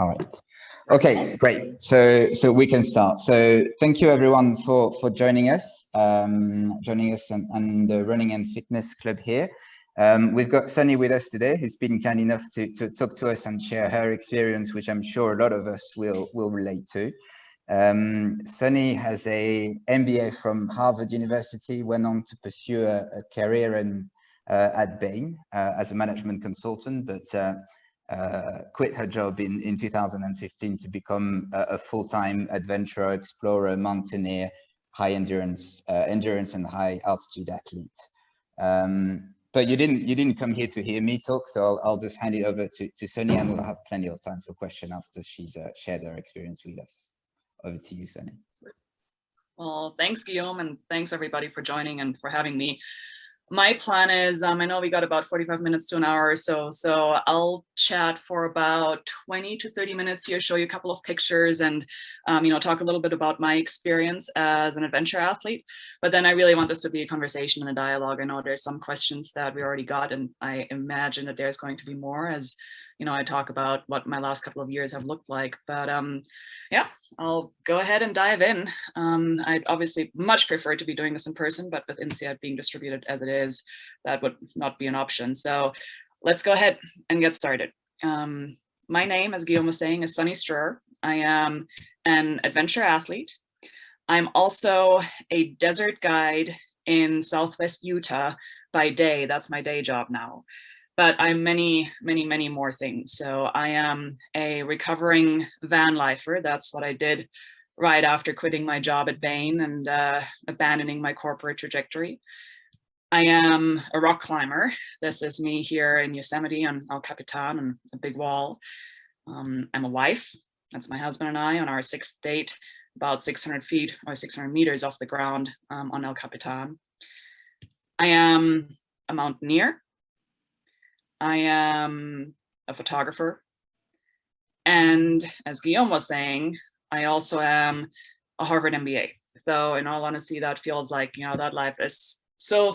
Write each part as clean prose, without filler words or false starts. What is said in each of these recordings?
All right. Okay, great. So we can start. So thank you everyone for joining us, and the Running and Fitness Club here. We've got Sunny with us today, who's been kind enough to talk to us and share her experience, which I'm sure a lot of us will relate to. Sunny has a MBA from Harvard University, went on to pursue a career at Bain as a management consultant, but quit her job in 2015 to become a full-time adventurer, explorer, mountaineer, high endurance and high altitude athlete. But you didn't come here to hear me talk, so I'll just hand it over to Sunny, and we'll have plenty of time for questions after she's shared her experience with us. Over to you, Sunny. Well, thanks, Guillaume, and thanks everybody for joining and for having me. My plan is, I know we got about 45 minutes to an hour or so I'll chat for about 20 to 30 minutes here, show you a couple of pictures and, talk a little bit about my experience as an adventure athlete. But then I really want this to be a conversation and a dialogue. I know there's some questions that we already got, and I imagine that there's going to be more as, I talk about what my last couple of years have looked like. But yeah, I'll go ahead and dive in. I'd obviously much prefer to be doing this in person, but with INSEAD being distributed as it is, that would not be an option. So let's go ahead and get started. My name, as Guillaume was saying, is Sunny Stroeer. I am an adventure athlete. I'm also a desert guide in Southwest Utah by day. That's my day job now. But I'm many, many, many more things. So I am a recovering van lifer. That's what I did right after quitting my job at Bain and abandoning my corporate trajectory. I am a rock climber. This is me here in Yosemite on El Capitan on a big wall. I'm a wife. That's my husband and I on our 6th date, about 600 feet or 600 meters off the ground on El Capitan. I am a mountaineer. I am a photographer. And as Guillaume was saying, I also am a Harvard MBA. So in all honesty, that feels like, that life is so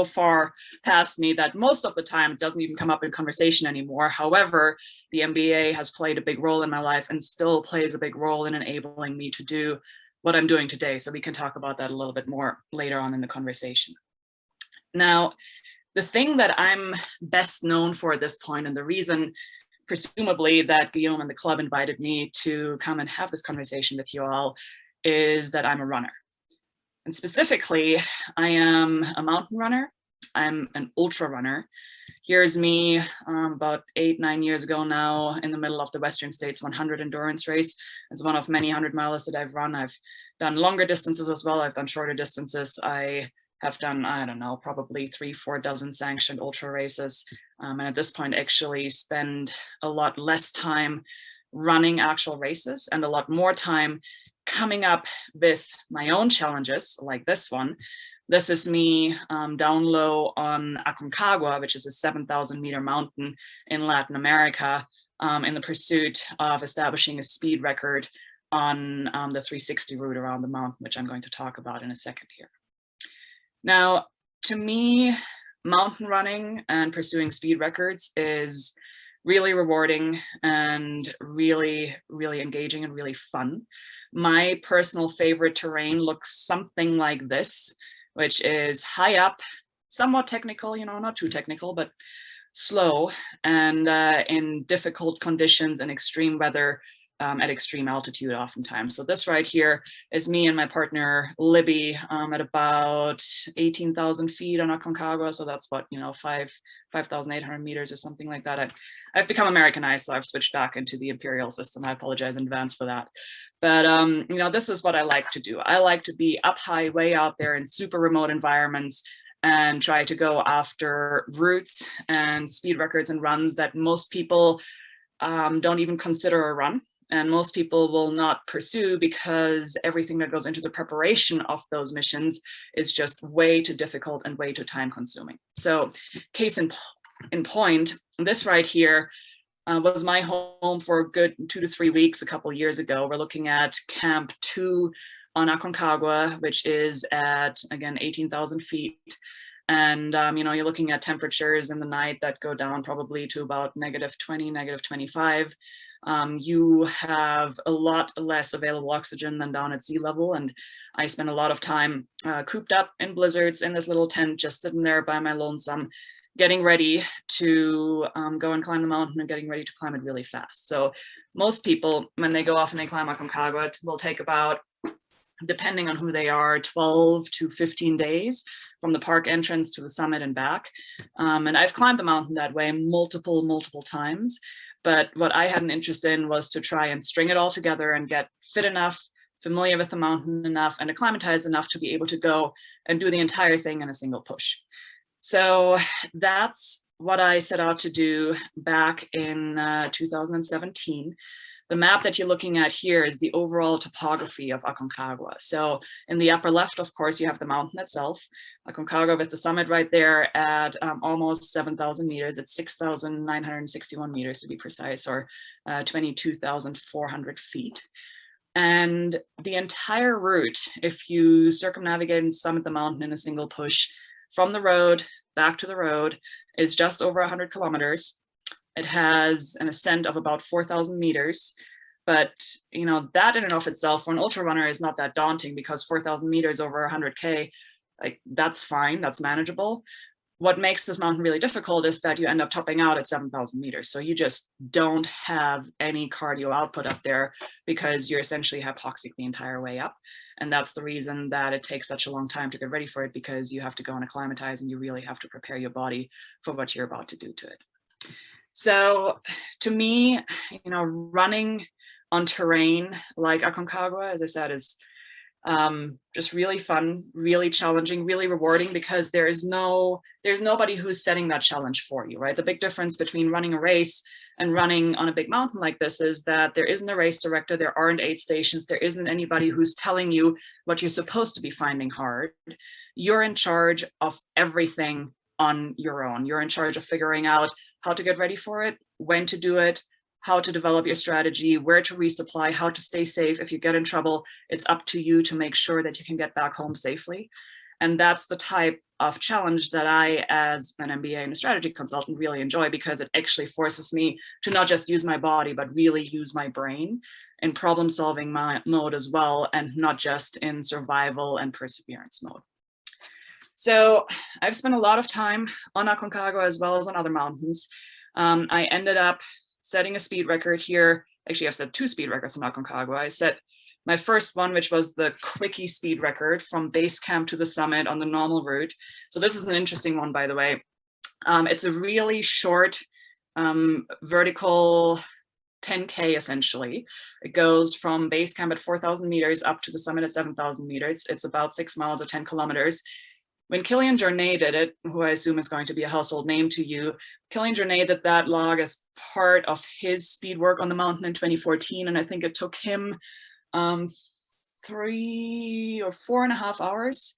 far past me that most of the time it doesn't even come up in conversation anymore. However, the MBA has played a big role in my life and still plays a big role in enabling me to do what I'm doing today. So we can talk about that a little bit more later on in the conversation. Now, the thing that I'm best known for at this point, and the reason presumably that Guillaume and the club invited me to come and have this conversation with you all, is that I'm a runner. And specifically, I am a mountain runner. I'm an ultra runner. Here's me about 8-9 years ago now in the middle of the Western States 100 endurance race. It's one of many 100-milers that I've run. I've done longer distances as well. I've done shorter distances. I have done, I don't know, probably 3-4 dozen sanctioned ultra races. And at this point, actually spend a lot less time running actual races and a lot more time coming up with my own challenges like this one. This is me down low on Aconcagua, which is a 7,000 meter mountain in Latin America, in the pursuit of establishing a speed record on the 360 route around the mountain, which I'm going to talk about in a second here. Now, to me, mountain running and pursuing speed records is really rewarding and really, really engaging and really fun. My personal favorite terrain looks something like this, which is high up, somewhat technical, not too technical, but slow and in difficult conditions and extreme weather at extreme altitude oftentimes. So this right here is me and my partner Libby at about 18,000 feet on Aconcagua. So that's what, 5,800 meters or something like that. I've become Americanized, so I've switched back into the imperial system. I apologize in advance for that. But, this is what I like to do. I like to be up high, way out there in super remote environments and try to go after routes and speed records and runs that most people don't even consider a run. And most people will not pursue because everything that goes into the preparation of those missions is just way too difficult and way too time consuming. So case in point, this right here was my home for a good 2 to 3 weeks a couple of years ago. We're looking at Camp 2 on Aconcagua, which is at, again, 18,000 feet. And, you're looking at temperatures in the night that go down probably to about -20, -25. you have a lot less available oxygen than down at sea level. And I spent a lot of time cooped up in blizzards in this little tent, just sitting there by my lonesome, getting ready to go and climb the mountain and getting ready to climb it really fast. So most people, when they go off and they climb Aconcagua, it will take about, depending on who they are, 12 to 15 days from the park entrance to the summit and back. And I've climbed the mountain that way multiple times. But what I had an interest in was to try and string it all together and get fit enough, familiar with the mountain enough, and acclimatized enough to be able to go and do the entire thing in a single push. So that's what I set out to do back in 2017. The map that you're looking at here is the overall topography of Aconcagua. So in the upper left, of course, you have the mountain itself, Aconcagua, with the summit right there at almost 7,000 meters. It's 6,961 meters to be precise, or 22,400 feet. And the entire route, if you circumnavigate and summit the mountain in a single push from the road back to the road, is just over 100 kilometers. It has an ascent of about 4,000 meters, but you know, that in and of itself for an ultra runner is not that daunting, because 4,000 meters over 100K, like, that's fine, that's manageable. What makes this mountain really difficult is that you end up topping out at 7,000 meters. So you just don't have any cardio output up there, because you're essentially hypoxic the entire way up. And that's the reason that it takes such a long time to get ready for it, because you have to go and acclimatize, and you really have to prepare your body for what you're about to do to it. So to me, you know, running on terrain like Aconcagua, as I said, is just really fun, really challenging, really rewarding, because there's nobody who's setting that challenge for you, right? The big difference between running a race and running on a big mountain like this is that there isn't a race director, there aren't aid stations, there isn't anybody who's telling you what you're supposed to be finding hard. You're in charge of everything on your own. You're in charge of figuring out how to get ready for it, when to do it, how to develop your strategy, where to resupply, how to stay safe. If you get in trouble, it's up to you to make sure that you can get back home safely. And that's the type of challenge that I, as an MBA and a strategy consultant, really enjoy, because it actually forces me to not just use my body, but really use my brain in problem solving mode as well, and not just in survival and perseverance mode. So I've spent a lot of time on Aconcagua as well as on other mountains. I ended up setting a speed record here. Actually, I've set 2 speed records on Aconcagua. I set my first one, which was the quickie speed record from base camp to the summit on the normal route. So this is an interesting one, by the way. It's a really short vertical 10K essentially. It goes from base camp at 4,000 meters up to the summit at 7,000 meters. It's about 6 miles or 10 kilometers. When Kilian Jornet did it, who I assume is going to be a household name to you, Kilian Jornet did that log as part of his speed work on the mountain in 2014. And I think it took him 3 or 4.5 hours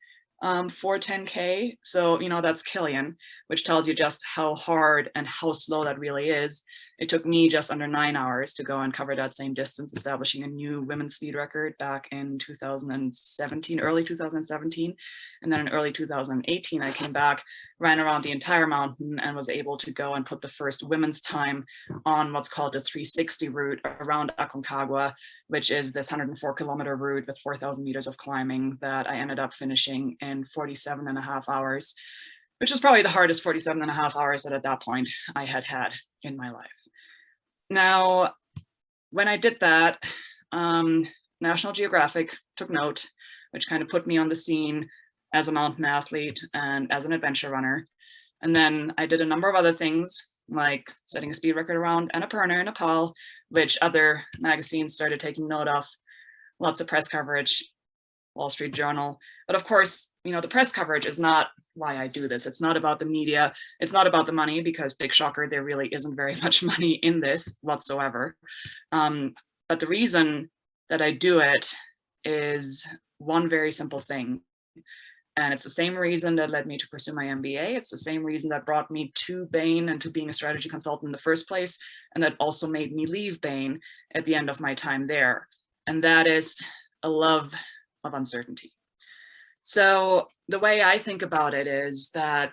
for 10K. So, you know, that's Kilian, which tells you just how hard and how slow that really is. It took me just under 9 hours to go and cover that same distance, establishing a new women's speed record back in 2017, early 2017. And then in early 2018, I came back, ran around the entire mountain, and was able to go and put the first women's time on what's called the 360 route around Aconcagua, which is this 104 kilometer route with 4,000 meters of climbing that I ended up finishing in 47.5 hours, which was probably the hardest 47.5 hours that at that point I had had in my life. Now, when I did that, National Geographic took note, which kind of put me on the scene as a mountain athlete and as an adventure runner. And then I did a number of other things, like setting a speed record around Annapurna in Nepal, which other magazines started taking note of. Lots of press coverage, Wall Street Journal. But of course, you know, the press coverage is not why I do this. It's not about the media. It's not about the money, because big shocker, there really isn't very much money in this whatsoever. But the reason that I do it is one very simple thing. And it's the same reason that led me to pursue my MBA. It's the same reason that brought me to Bain and to being a strategy consultant in the first place. And that also made me leave Bain at the end of my time there. And that is a love of uncertainty. So the way I think about it is that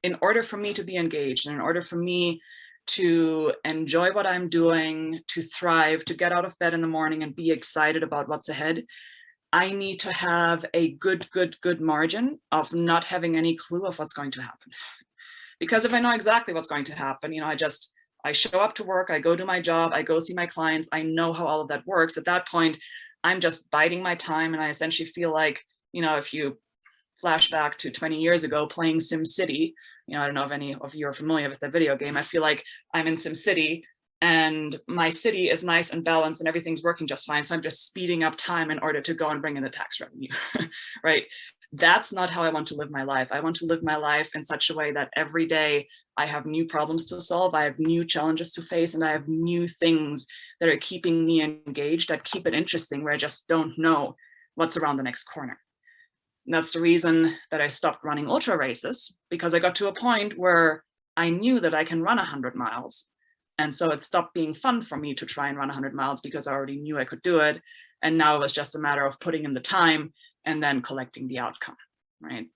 in order for me to be engaged, and in order for me to enjoy what I'm doing, to thrive, to get out of bed in the morning and be excited about what's ahead, I need to have a good margin of not having any clue of what's going to happen. Because if I know exactly what's going to happen, you know, I show up to work, I go do my job, I go see my clients, I know how all of that works. At that point, I'm just biding my time, and I essentially feel like, you know, if you flash back to 20 years ago playing SimCity, you know, I don't know if any of you are familiar with the video game. I feel like I'm in SimCity and my city is nice and balanced and everything's working just fine. So I'm just speeding up time in order to go and bring in the tax revenue, right? That's not how I want to live my life. I want to live my life in such a way that every day I have new problems to solve, I have new challenges to face, and I have new things that are keeping me engaged, that keep it interesting, where I just don't know what's around the next corner. And that's the reason that I stopped running ultra races, because I got to a point where I knew that I can run 100 miles. And so it stopped being fun for me to try and run 100 miles because I already knew I could do it. And now it was just a matter of putting in the time and then collecting the outcome, right?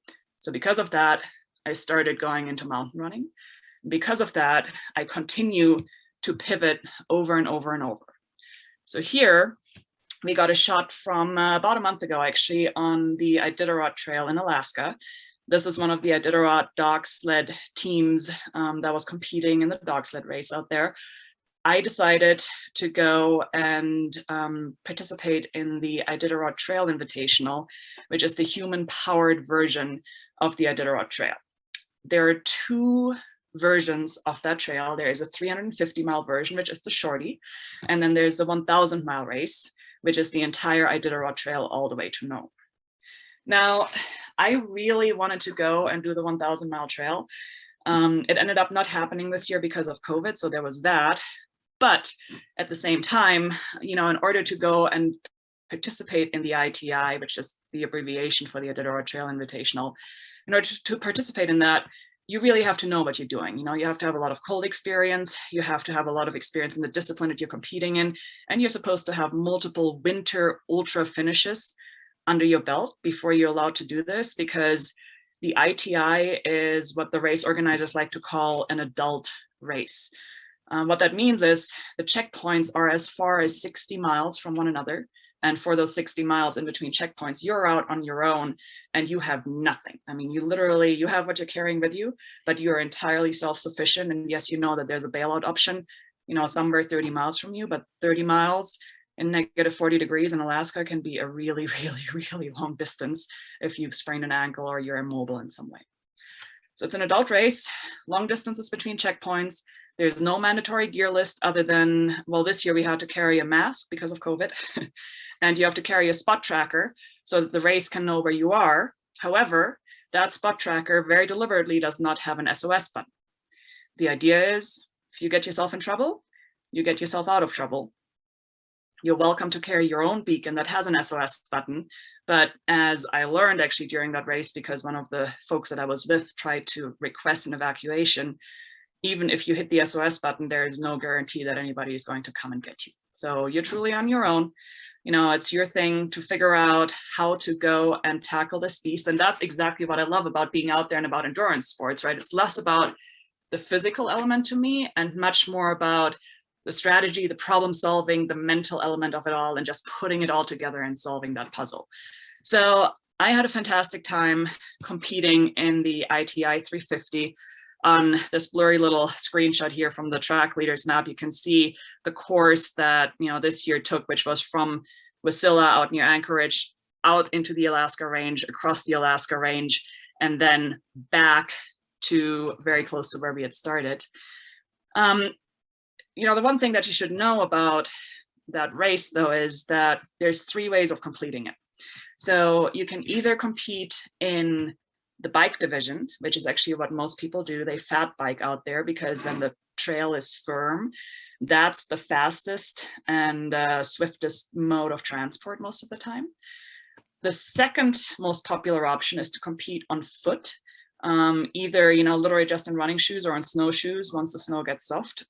So because of that, I started going into mountain running. Because of that, I continue to pivot over and over and over. So here, we got a shot from about a month ago, actually, on the Iditarod Trail in Alaska. This is one of the Iditarod dog sled teams that was competing in the dog sled race out there. I decided to go and participate in the Iditarod Trail Invitational, which is the human-powered version of the Iditarod Trail. There are two versions of that trail. There is a 350-mile version, which is the shorty, and then there's the 1,000-mile race, which is the entire Iditarod Trail all the way to Nome. Now, I really wanted to go and do the 1,000-mile trail. It ended up not happening this year because of COVID, so there was that. But at the same time, you know, in order to go and participate in the ITI, which is the abbreviation for the Iditarod Trail Invitational, in order to participate in that, you really have to know what you're doing. You know, you have to have a lot of cold experience. You have to have a lot of experience in the discipline that you're competing in. And you're supposed to have multiple winter ultra finishes under your belt before you're allowed to do this, because the ITI is what the race organizers like to call an adult race. What that means is the checkpoints are as far as 60 miles from one another. And for those 60 miles in between checkpoints, you're out on your own and you have nothing. I mean, you have what you're carrying with you, but you're entirely self-sufficient. And yes, you know that there's a bailout option, you know, somewhere 30 miles from you, but 30 miles in negative 40 degrees in Alaska can be a really, really, really long distance if you've sprained an ankle or you're immobile in some way. So it's an adult race, long distances between checkpoints. There's no mandatory gear list other than, well, this year we had to carry a mask because of COVID, and you have to carry a spot tracker so that the race can know where you are. However, that spot tracker very deliberately does not have an SOS button. The idea is, if you get yourself in trouble, you get yourself out of trouble. You're welcome to carry your own beacon that has an SOS button. But as I learned actually during that race, because one of the folks that I was with tried to request an evacuation, even if you hit the SOS button, there is no guarantee that anybody is going to come and get you. So you're truly on your own. You know, it's your thing to figure out how to go and tackle this beast. And that's exactly what I love about being out there and about endurance sports, right? It's less about the physical element to me and much more about the strategy, the problem solving, the mental element of it all, and just putting it all together and solving that puzzle. So I had a fantastic time competing in the ITI 350. On this blurry little screenshot here from the track leaders map, you can see the course that, you know, this year took, which was from Wasilla out near Anchorage, out into the Alaska Range, across the Alaska Range, and then back to very close to where we had started. You know, the one thing that you should know about that race, though, is that there's 3 ways of completing it. So you can either compete in the bike division, which is actually what most people do. They fat bike out there because when the trail is firm, that's the fastest and swiftest mode of transport most of the time. The second most popular option is to compete on foot, either, you know, literally just in running shoes or on snowshoes once the snow gets soft,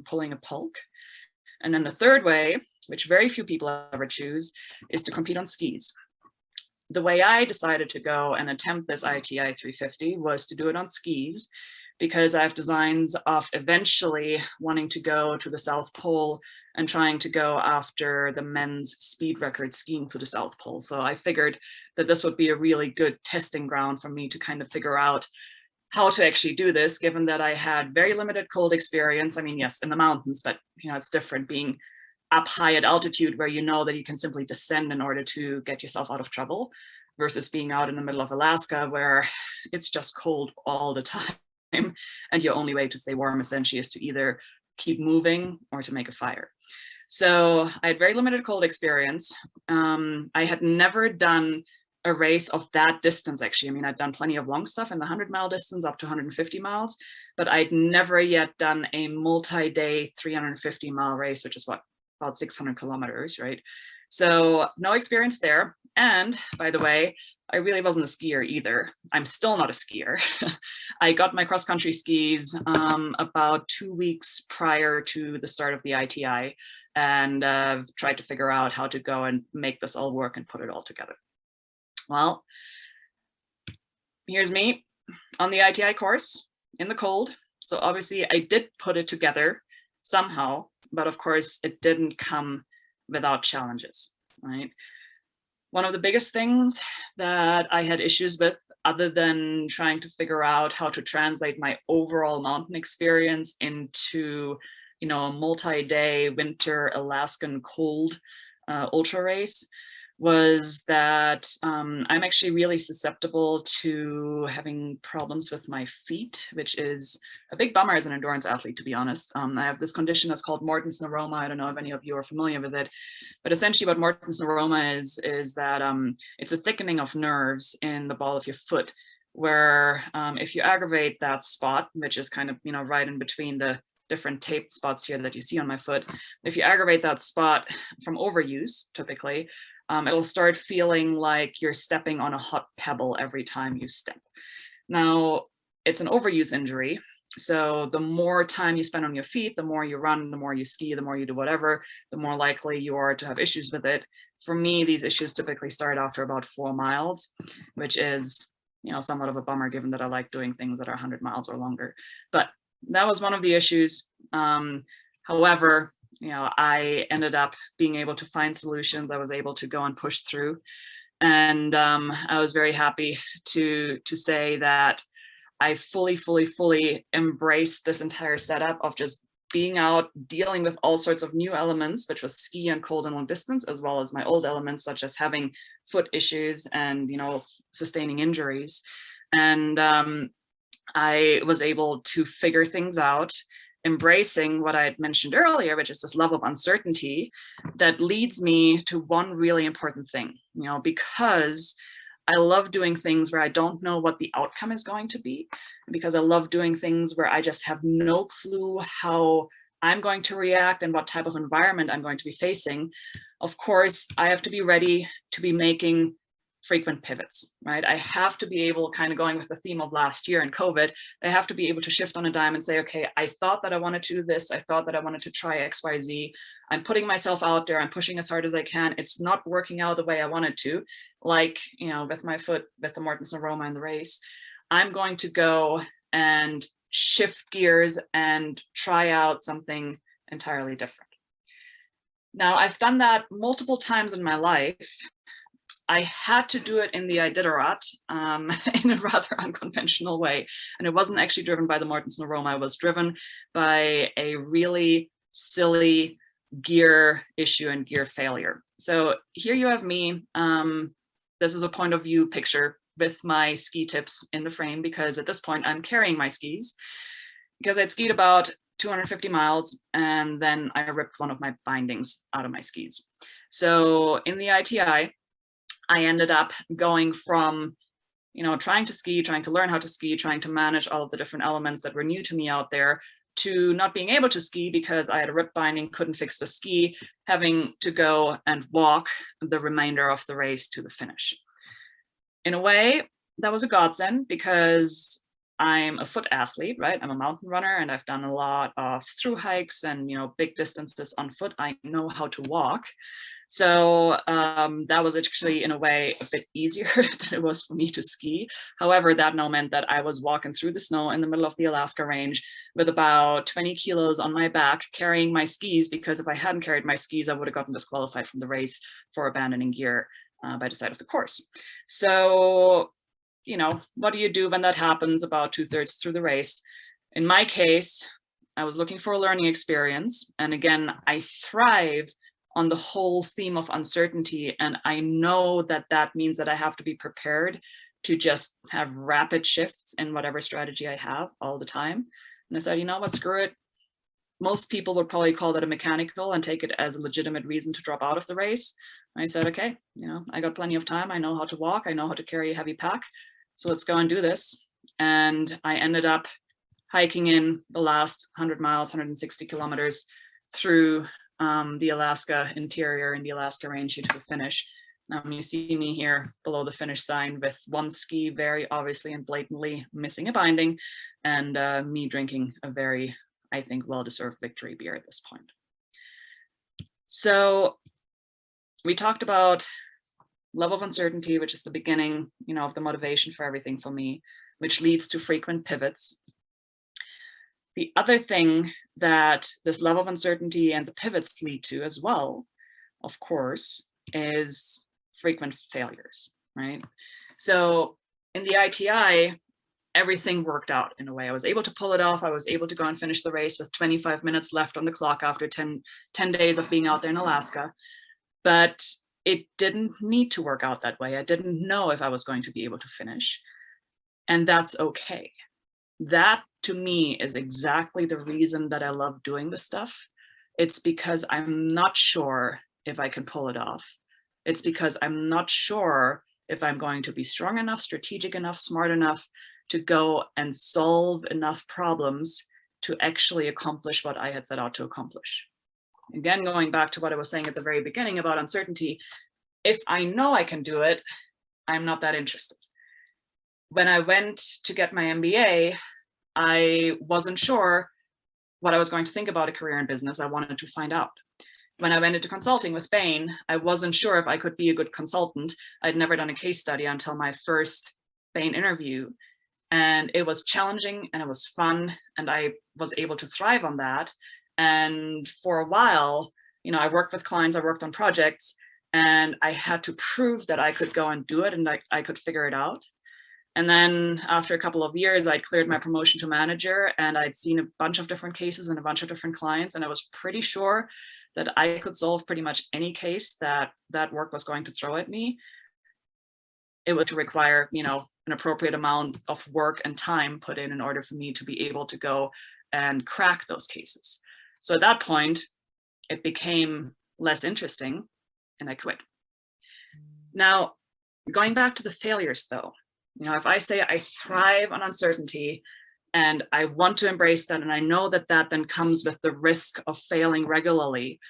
pulling a pulk. And then the third way, which very few people ever choose, is to compete on skis. The way I decided to go and attempt this ITI 350 was to do it on skis, because I have designs of eventually wanting to go to the South Pole and trying to go after the men's speed record skiing to the South Pole. So I figured that this would be a really good testing ground for me to kind of figure out how to actually do this, given that I had very limited cold experience. I mean, yes, in the mountains, but it's different being up high at altitude where you know that you can simply descend in order to get yourself out of trouble, versus being out in the middle of Alaska where it's just cold all the time. And your only way to stay warm essentially is to either keep moving or to make a fire. So I had very limited cold experience. I had never done a race of that distance, actually. I mean, I'd done plenty of long stuff in the 100-mile distance up to 150 miles, but I'd never yet done a multi-day 350-mile race, which is what, about 600 kilometers, right? So no experience there. And by the way, I really wasn't a skier either. I'm still not a skier. I got my cross-country skis about 2 weeks prior to the start of the ITI, and tried to figure out how to go and make this all work and put it all together. Well, here's me on the ITI course in the cold. So obviously I did put it together somehow, but of course it didn't come without challenges, right? One of the biggest things that I had issues with, other than trying to figure out how to translate my overall mountain experience into, a multi-day winter Alaskan cold ultra race, was that I'm actually really susceptible to having problems with my feet, which is a big bummer as an endurance athlete, to be honest. I have this condition that's called Morton's Neuroma. I don't know if any of you are familiar with it, but essentially what Morton's Neuroma is that it's a thickening of nerves in the ball of your foot, where if you aggravate that spot, which is kind of, right in between the different taped spots here that you see on my foot, if you aggravate that spot from overuse, typically, it'll start feeling like you're stepping on a hot pebble every time you step. Now, it's an overuse injury. So the more time you spend on your feet, the more you run, the more you ski, the more you do whatever, the more likely you are to have issues with it. For me, these issues typically start after about 4 miles, which is, somewhat of a bummer given that I like doing things that are 100 miles or longer. But that was one of the issues. However, I ended up being able to find solutions. I was able to go and push through. And I was very happy to say that I fully embraced this entire setup of just being out, dealing with all sorts of new elements, which was ski and cold and long distance, as well as my old elements, such as having foot issues and, sustaining injuries. And I was able to figure things out, embracing what I had mentioned earlier, which is this level of uncertainty that leads me to one really important thing, because I love doing things where I don't know what the outcome is going to be, because I love doing things where I just have no clue how I'm going to react and what type of environment I'm going to be facing. Of course, I have to be ready to be making frequent pivots, right? I have to be able, kind of going with the theme of last year and COVID, I have to be able to shift on a dime and say, okay, I thought that I wanted to do this. I thought that I wanted to try X, Y, Z. I'm putting myself out there. I'm pushing as hard as I can. It's not working out the way I wanted to, like, with my foot, with the Morton's Neuroma in the race. I'm going to go and shift gears and try out something entirely different. Now, I've done that multiple times in my life. I had to do it in the Iditarod in a rather unconventional way. And it wasn't actually driven by the Morton's Neuroma. It was driven by a really silly gear issue and gear failure. So here you have me. This is a point of view picture with my ski tips in the frame, because at this point I'm carrying my skis, because I'd skied about 250 miles and then I ripped one of my bindings out of my skis. So in the ITI, I ended up going from, trying to ski, trying to learn how to ski, trying to manage all of the different elements that were new to me out there, to not being able to ski because I had a rip binding, couldn't fix the ski, having to go and walk the remainder of the race to the finish. In a way, that was a godsend, because I'm a foot athlete, right? I'm a mountain runner, and I've done a lot of through hikes and, big distances on foot. I know how to walk. So that was actually, in a way, a bit easier than it was for me to ski. However, that now meant that I was walking through the snow in the middle of the Alaska range with about 20 kilos on my back, carrying my skis, because if I hadn't carried my skis, I would have gotten disqualified from the race for abandoning gear by the side of the course. So, what do you do when that happens about 2/3 through the race? In my case, I was looking for a learning experience. And again, I thrive on the whole theme of uncertainty. And I know that that means that I have to be prepared to just have rapid shifts in whatever strategy I have all the time. And I said, you know what, screw it. Most people would probably call that a mechanical and take it as a legitimate reason to drop out of the race. I said, okay, I got plenty of time. I know how to walk. I know how to carry a heavy pack. So let's go and do this. And I ended up hiking in the last 100 miles, 160 kilometers through the Alaska interior and the Alaska range to the finish. You see me here below the finish sign with one ski very obviously and blatantly missing a binding, and me drinking a very, I think, well-deserved victory beer at this point. So we talked about level of uncertainty, which is the beginning, of the motivation for everything for me, which leads to frequent pivots. The other thing that this level of uncertainty and the pivots lead to as well, of course, is frequent failures, right? So in the ITI, everything worked out in a way. I was able to pull it off. I was able to go and finish the race with 25 minutes left on the clock after 10 days of being out there in Alaska. But it didn't need to work out that way. I didn't know if I was going to be able to finish. And that's okay. That, to me, is exactly the reason that I love doing this stuff. It's because I'm not sure if I can pull it off. It's because I'm not sure if I'm going to be strong enough, strategic enough, smart enough to go and solve enough problems to actually accomplish what I had set out to accomplish. Again, going back to what I was saying at the very beginning about uncertainty, if I know I can do it, I'm not that interested. When I went to get my MBA, I wasn't sure what I was going to think about a career in business. I wanted to find out. When I went into consulting with Bain, I wasn't sure if I could be a good consultant. I'd never done a case study until my first Bain interview. And it was challenging and it was fun. And I was able to thrive on that. And for a while, I worked with clients, I worked on projects, and I had to prove that I could go and do it and I could figure it out. And then after a couple of years, I cleared my promotion to manager, and I'd seen a bunch of different cases and a bunch of different clients. And I was pretty sure that I could solve pretty much any case that work was going to throw at me. It would require, an appropriate amount of work and time put in order for me to be able to go and crack those cases. So at that point, it became less interesting and I quit. Now, going back to the failures though, if I say I thrive on uncertainty and I want to embrace that, and I know that that then comes with the risk of failing regularly,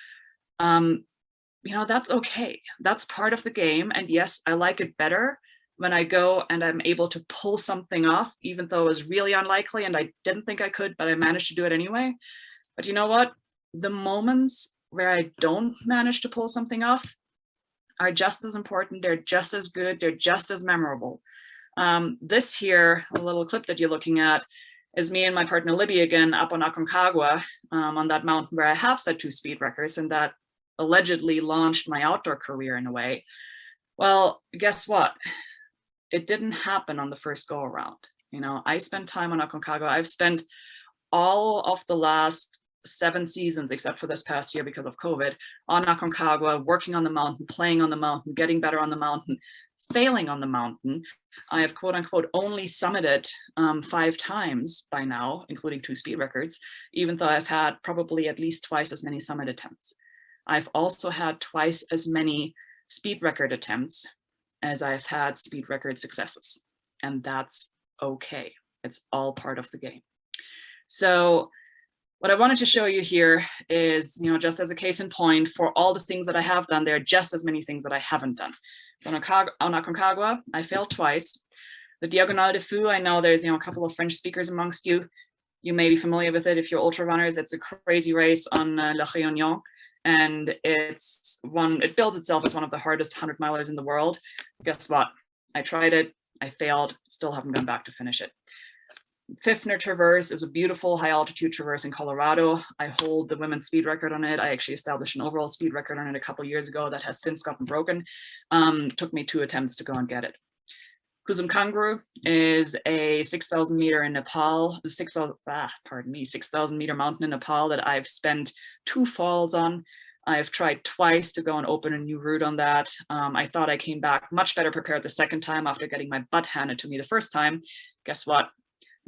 that's okay. That's part of the game. And yes, I like it better when I go and I'm able to pull something off, even though it was really unlikely and I didn't think I could, but I managed to do it anyway. But you know what? The moments where I don't manage to pull something off are just as important. They're just as good. They're just as memorable. This here, a little clip that you're looking at, is me and my partner Libby again up on Aconcagua, on that mountain where I have set 2 speed records and that allegedly launched my outdoor career in a way. Well, guess what? It didn't happen on the first go around. I spent time on Aconcagua. I've spent all of the last 7 seasons, except for this past year because of COVID, on Aconcagua, working on the mountain, playing on the mountain, getting better on the mountain, failing on the mountain. I have quote unquote only summited 5 times by now, including 2 speed records, even though I've had probably at least twice as many summit attempts. I've also had twice as many speed record attempts as I've had speed record successes. And that's okay. It's all part of the game. So what I wanted to show you here is, just as a case in point, for all the things that I have done, there are just as many things that I haven't done. So on Aconcagua, I failed twice. The Diagonale de Fou, I know there's, a couple of French speakers amongst you. You may be familiar with it if you're ultra runners. It's a crazy race on La Réunion, and it builds itself as one of the hardest 100-milers in the world. Guess what? I tried it, I failed, still haven't gone back to finish it. Fifner Traverse is a beautiful high altitude traverse in Colorado. I hold the women's speed record on it. I actually established an overall speed record on it a couple years ago that has since gotten broken. Took me 2 attempts to go and get it. Aconcagua is a 6,000 meter in Nepal, 6,000 meter mountain in Nepal that I've spent 2 falls on. I've tried twice to go and open a new route on that. I thought I came back much better prepared the second time after getting my butt handed to me the first time. Guess what?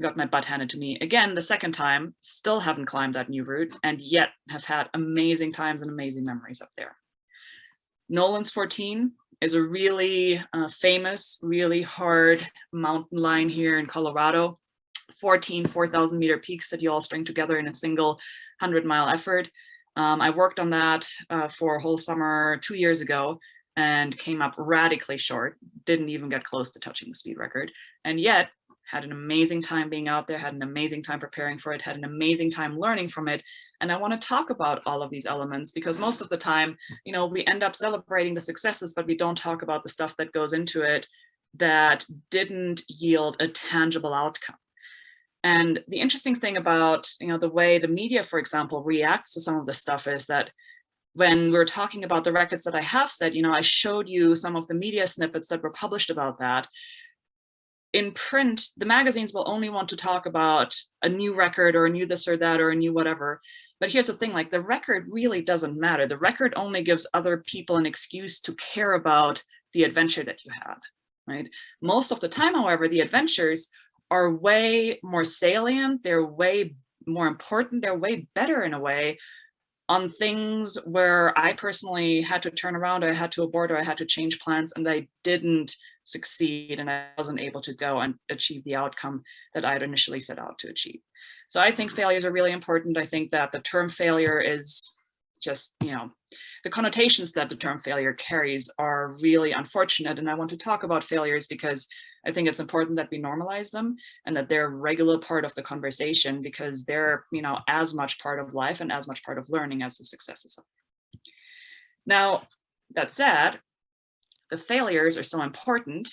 Got my butt handed to me again the second time, still haven't climbed that new route, and yet have had amazing times and amazing memories up there. Nolan's 14 is a really famous, really hard mountain line here in Colorado. 14 4,000 meter peaks that you all string together in a single 100-mile effort. I worked on that for a whole summer 2 years ago and came up radically short, didn't even get close to touching the speed record, and yet had an amazing time being out there, had an amazing time preparing for it, had an amazing time learning from it. And I want to talk about all of these elements because most of the time, we end up celebrating the successes, but we don't talk about the stuff that goes into it that didn't yield a tangible outcome. And the interesting thing about, the way the media, for example, reacts to some of this stuff is that when we're talking about the records that I have set, I showed you some of the media snippets that were published about that. In print, the magazines will only want to talk about a new record or a new this or that or a new whatever. But here's the thing, like the record really doesn't matter. The record only gives other people an excuse to care about the adventure that you had, right? Most of the time, however, the adventures are way more salient. They're way more important. They're way better in a way on things where I personally had to turn around, or I had to abort, or I had to change plans, and I didn't succeed, and I wasn't able to go and achieve the outcome that I had initially set out to achieve. So I think failures are really important. I think that the term failure is just, the connotations that the term failure carries are really unfortunate. And I want to talk about failures because I think it's important that we normalize them and that they're a regular part of the conversation, because they're, as much part of life and as much part of learning as the successes. Now, that said, the failures are so important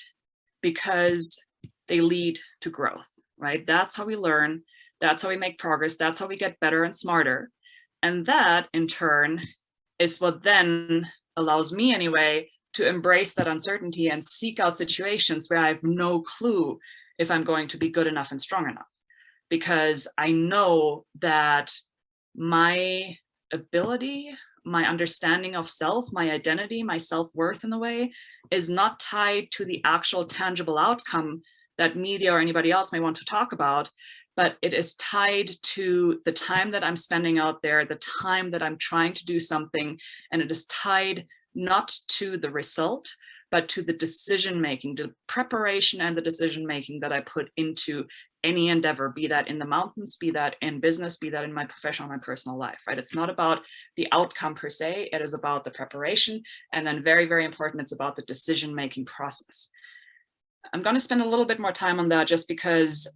because they lead to growth, right? That's how we learn. That's how we make progress. That's how we get better and smarter. And that in turn is what then allows me anyway to embrace that uncertainty and seek out situations where I have no clue if I'm going to be good enough and strong enough, because I know that my ability, my understanding of self, my identity, my self-worth in the way is not tied to the actual tangible outcome that media or anybody else may want to talk about, but it is tied to the time that I'm spending out there, the time that I'm trying to do something, and it is tied not to the result, but to the decision-making, the preparation and the decision-making that I put into any endeavor, be that in the mountains, be that in business, be that in my professional, my personal life, right? It's not about the outcome per se, it is about the preparation. And then very, very important, it's about the decision-making process. I'm going to spend a little bit more time on that just because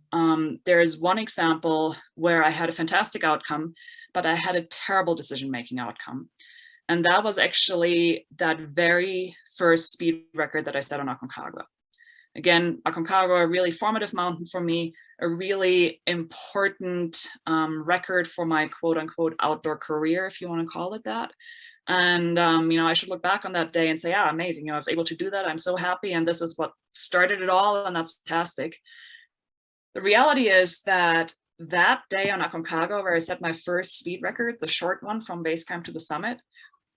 there is one example where I had a fantastic outcome, but I had a terrible decision-making outcome. And that was actually that very first speed record that I set on Aconcagua. Again, Aconcagua, a really formative mountain for me, a really important record for my quote unquote outdoor career, if you want to call it that. And, I should look back on that day and say, yeah, amazing. I was able to do that. I'm so happy. And this is what started it all. And that's fantastic. The reality is that that day on Aconcagua, where I set my first speed record, the short one from base camp to the summit,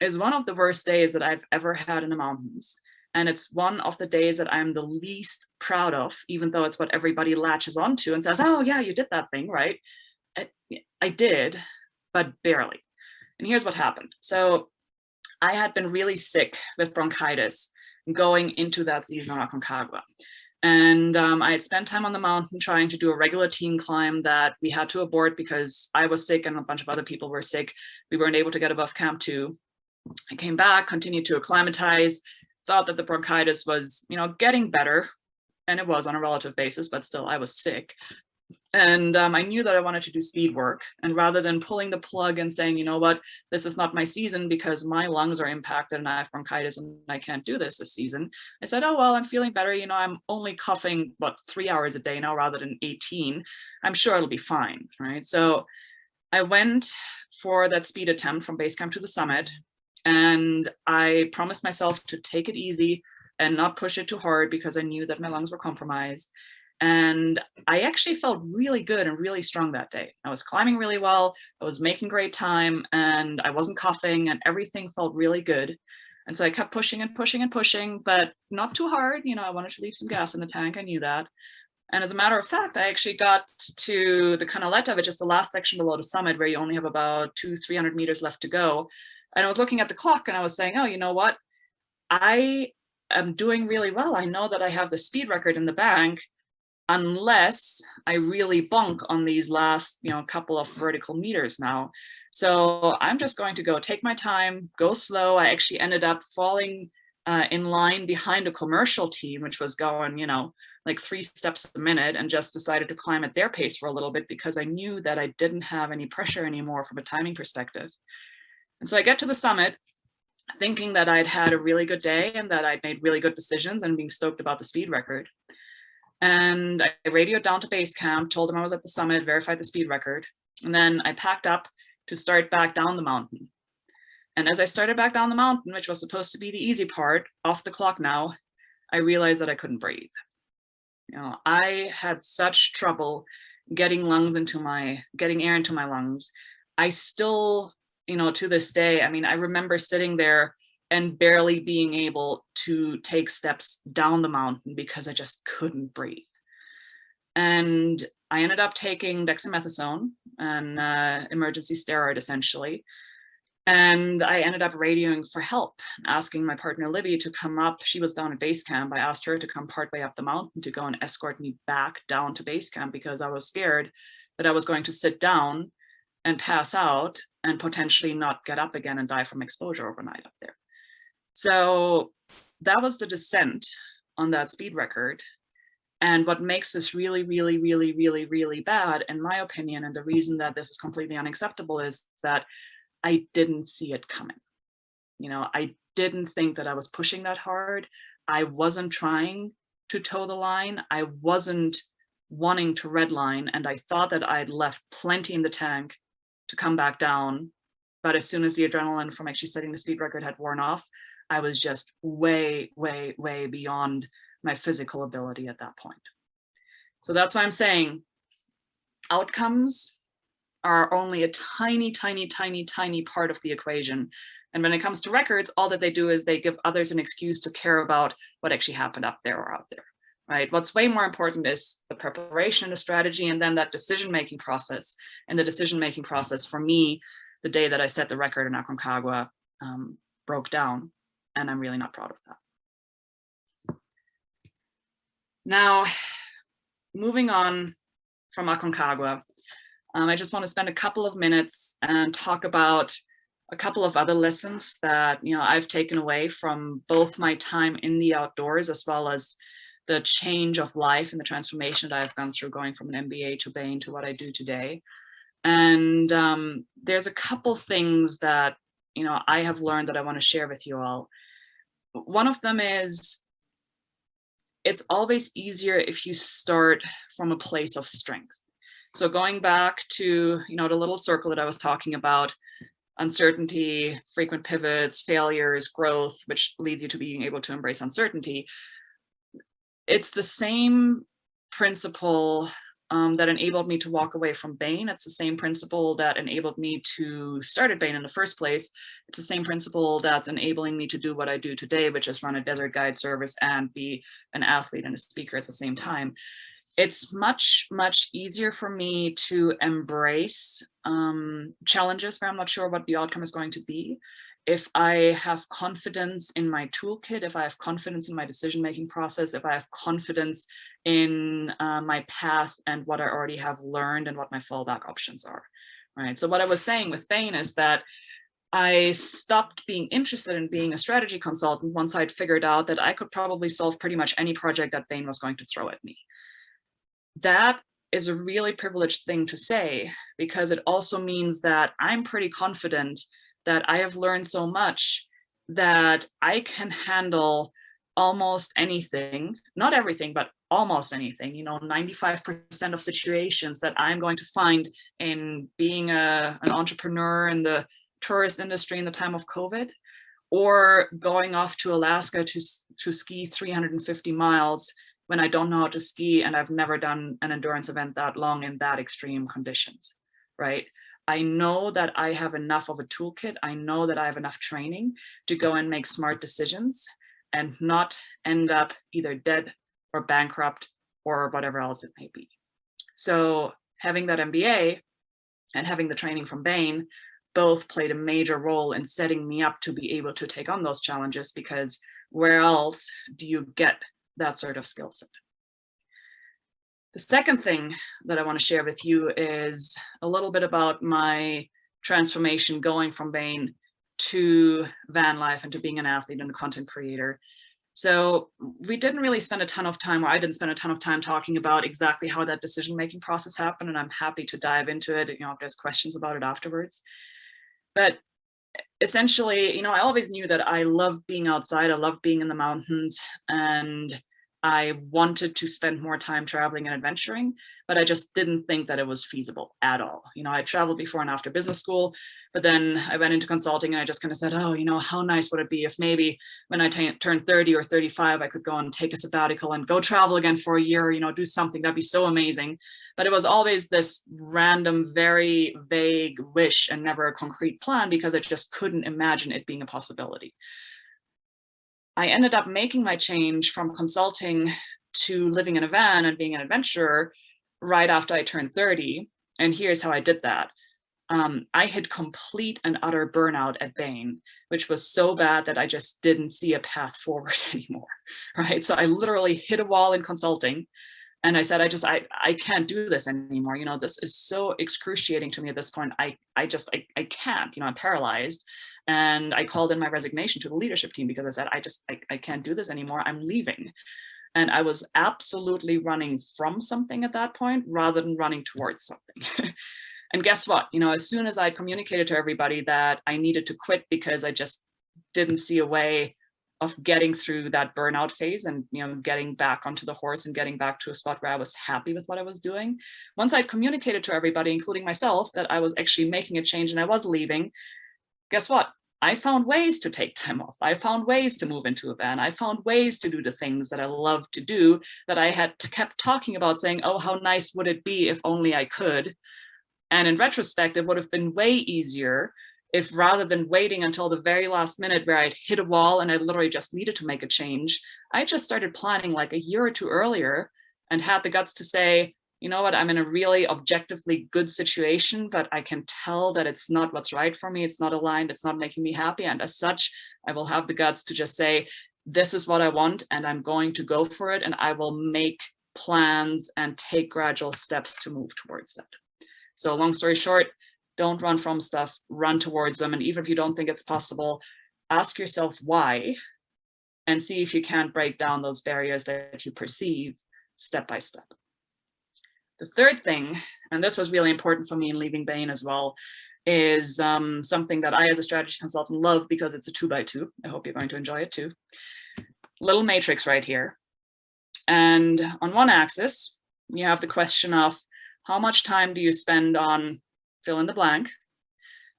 is one of the worst days that I've ever had in the mountains. And it's one of the days that I'm the least proud of, even though it's what everybody latches onto and says, oh yeah, you did that thing, right? I did, but barely. And here's what happened. So I had been really sick with bronchitis going into that season on Aconcagua. And I had spent time on the mountain trying to do a regular team climb that we had to abort because I was sick and a bunch of other people were sick. We weren't able to get above Camp 2. I came back, continued to acclimatize, thought that the bronchitis was, getting better. and it was on a relative basis, but still I was sick. And I knew that I wanted to do speed work. And rather than pulling the plug and saying, you know what, this is not my season because my lungs are impacted and I have bronchitis and I can't do this season, I said, oh, well, I'm feeling better. You know, I'm only coughing, 3 hours a day now rather than 18. I'm sure it'll be fine, right? So I went for that speed attempt from base camp to the summit. And I promised myself to take it easy and not push it too hard because I knew that my lungs were compromised. And I actually felt really good and really strong that day. I was climbing really well, I was making great time, and I wasn't coughing, and everything felt really good. And so I kept pushing and pushing and pushing, but not too hard. You know, I wanted to leave some gas in the tank, I knew that. And as a matter of fact, I actually got to the Canaleta, which is the last section below the summit where you only have about 200-300 meters left to go. And I was looking at the clock and I was saying, oh, you know what? I am doing really well. I know that I have the speed record in the bank, unless I really bunk on these last, couple of vertical meters now. So I'm just going to go take my time, go slow. I actually ended up falling in line behind a commercial team, which was going, like 3 steps a minute, and just decided to climb at their pace for a little bit because I knew that I didn't have any pressure anymore from a timing perspective. And so I get to the summit thinking that I'd had a really good day and that I'd made really good decisions and being stoked about the speed record. And I radioed down to base camp, told them I was at the summit, verified the speed record. And then I packed up to start back down the mountain. And as I started back down the mountain, which was supposed to be the easy part, off the clock now, I realized that I couldn't breathe. I had such trouble getting air into my lungs. I still, to this day, I remember sitting there and barely being able to take steps down the mountain because I just couldn't breathe. And I ended up taking dexamethasone, an emergency steroid essentially. And I ended up radioing for help, asking my partner Libby to come up. She was down at base camp. I asked her to come partway up the mountain to go and escort me back down to base camp because I was scared that I was going to sit down and pass out and potentially not get up again and die from exposure overnight up there. So that was the descent on that speed record. And what makes this really, really, really, really, really bad, in my opinion, and the reason that this is completely unacceptable, is that I didn't see it coming. I didn't think that I was pushing that hard. I wasn't trying to toe the line. I wasn't wanting to redline. And I thought that I'd left plenty in the tank to come back down. But as soon as the adrenaline from actually setting the speed record had worn off, I was just way, way, way beyond my physical ability at that point. So that's why I'm saying outcomes are only a tiny, tiny, tiny, tiny part of the equation. And when it comes to records, all that they do is they give others an excuse to care about what actually happened up there or out there, right? What's way more important is the preparation, the strategy, and then that decision-making process. And the decision-making process for me, the day that I set the record in Aconcagua, broke down. And I'm really not proud of that. Now, moving on from Aconcagua, I just want to spend a couple of minutes and talk about a couple of other lessons that I've taken away from both my time in the outdoors as well as the change of life and the transformation that I've gone through going from an MBA to Bain to what I do today. And there's a couple things that I have learned that I want to share with you all. One of them is it's always easier if you start from a place of strength. So going back to the little circle that I was talking about, uncertainty, frequent pivots, failures, growth, which leads you to being able to embrace uncertainty. It's the same principle that enabled me to walk away from Bain. It's the same principle that enabled me to start at Bain in the first place. It's the same principle that's enabling me to do what I do today, which is run a desert guide service and be an athlete and a speaker at the same time. It's much, much easier for me to embrace challenges where I'm not sure what the outcome is going to be. If I have confidence in my toolkit, if I have confidence in my decision-making process, if I have confidence in my path and what I already have learned and what my fallback options are, right? So what I was saying with Bain is that I stopped being interested in being a strategy consultant once I'd figured out that I could probably solve pretty much any project that Bain was going to throw at me. That is a really privileged thing to say, because it also means that I'm pretty confident that I have learned so much that I can handle almost anything, not everything, but almost anything, 95% of situations that I'm going to find in being an entrepreneur in the tourist industry in the time of COVID, or going off to Alaska to ski 350 miles when I don't know how to ski and I've never done an endurance event that long in that extreme conditions, right? I know that I have enough of a toolkit. I know that I have enough training to go and make smart decisions and not end up either dead or bankrupt or whatever else it may be. So having that MBA and having the training from Bain both played a major role in setting me up to be able to take on those challenges, because where else do you get that sort of skill set? The second thing that I want to share with you is a little bit about my transformation going from Bain to van life and to being an athlete and a content creator. So we didn't really spend a ton of time, or I didn't spend a ton of time talking about exactly how that decision-making process happened, and I'm happy to dive into it, if there's questions about it afterwards. But essentially, I always knew that I loved being outside, I loved being in the mountains, and I wanted to spend more time traveling and adventuring, but I just didn't think that it was feasible at all. I traveled before and after business school, but then I went into consulting and I just kind of said, oh, how nice would it be if maybe when I turned 30 or 35, I could go and take a sabbatical and go travel again for a year, do something. That'd be so amazing. But it was always this random, very vague wish and never a concrete plan, because I just couldn't imagine it being a possibility. I ended up making my change from consulting to living in a van and being an adventurer right after I turned 30. And here's how I did that. I had complete and utter burnout at Bain, which was so bad that I just didn't see a path forward anymore, right? So I literally hit a wall in consulting. And I said, I can't do this anymore. This is so excruciating to me at this point. I can't, I'm paralyzed. And I called in my resignation to the leadership team because I said, I can't do this anymore. I'm leaving. And I was absolutely running from something at that point rather than running towards something. And guess what? As soon as I communicated to everybody that I needed to quit because I just didn't see a way of getting through that burnout phase and getting back onto the horse and getting back to a spot where I was happy with what I was doing. Once I'd communicated to everybody, including myself, that I was actually making a change and I was leaving, guess what? I found ways to take time off. I found ways to move into a van. I found ways to do the things that I love to do, that I had kept talking about, saying, oh, how nice would it be if only I could. And in retrospect, it would have been way easier if, rather than waiting until the very last minute where I'd hit a wall and I literally just needed to make a change, I just started planning like a year or two earlier and had the guts to say, you know what, I'm in a really objectively good situation, but I can tell that it's not what's right for me. It's not aligned. It's not making me happy. And as such, I will have the guts to just say, this is what I want, and I'm going to go for it. And I will make plans and take gradual steps to move towards that. So long story short, don't run from stuff, run towards them. And even if you don't think it's possible, ask yourself why, and see if you can't break down those barriers that you perceive step by step. The third thing, and this was really important for me in leaving Bain as well, is something that I as a strategy consultant love because it's a 2x2. I hope you're going to enjoy it too. Little matrix right here. And on one axis, you have the question of how much time do you spend on fill in the blank.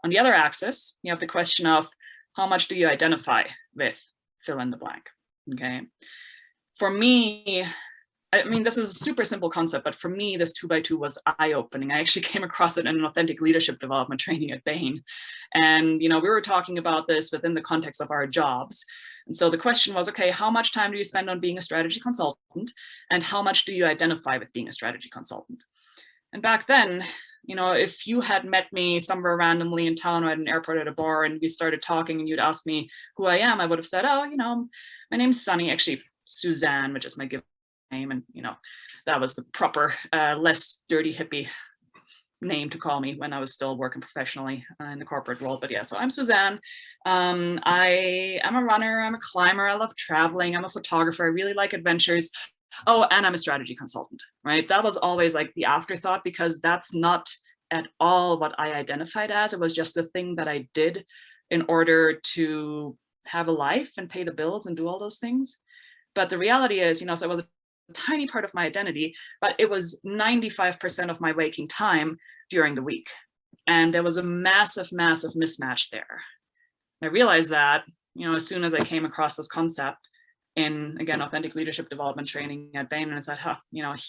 On the other axis, you have the question of how much do you identify with fill in the blank, okay? For me, I mean, this is a super simple concept, but for me, this 2x2 was eye-opening. I actually came across it in an authentic leadership development training at Bain. And, we were talking about this within the context of our jobs. And so the question was, okay, how much time do you spend on being a strategy consultant? And how much do you identify with being a strategy consultant? And back then, if you had met me somewhere randomly in town or at an airport at a bar and we started talking and you'd asked me who I am, I would have said, oh, my name's Sunny, actually Suzanne, which is my given name. And, that was the proper, less dirty hippie name to call me when I was still working professionally in the corporate world. But yeah, so I'm Suzanne. I am a runner, I'm a climber, I love traveling, I'm a photographer, I really like adventures. Oh, and I'm a strategy consultant, right? That was always like the afterthought, because that's not at all what I identified as. It was just the thing that I did in order to have a life and pay the bills and do all those things. But the reality is, so it was a tiny part of my identity, but it was 95% of my waking time during the week. And there was a massive, massive mismatch there. I realized that, as soon as I came across this concept in, again, authentic leadership development training at Bain, and I said,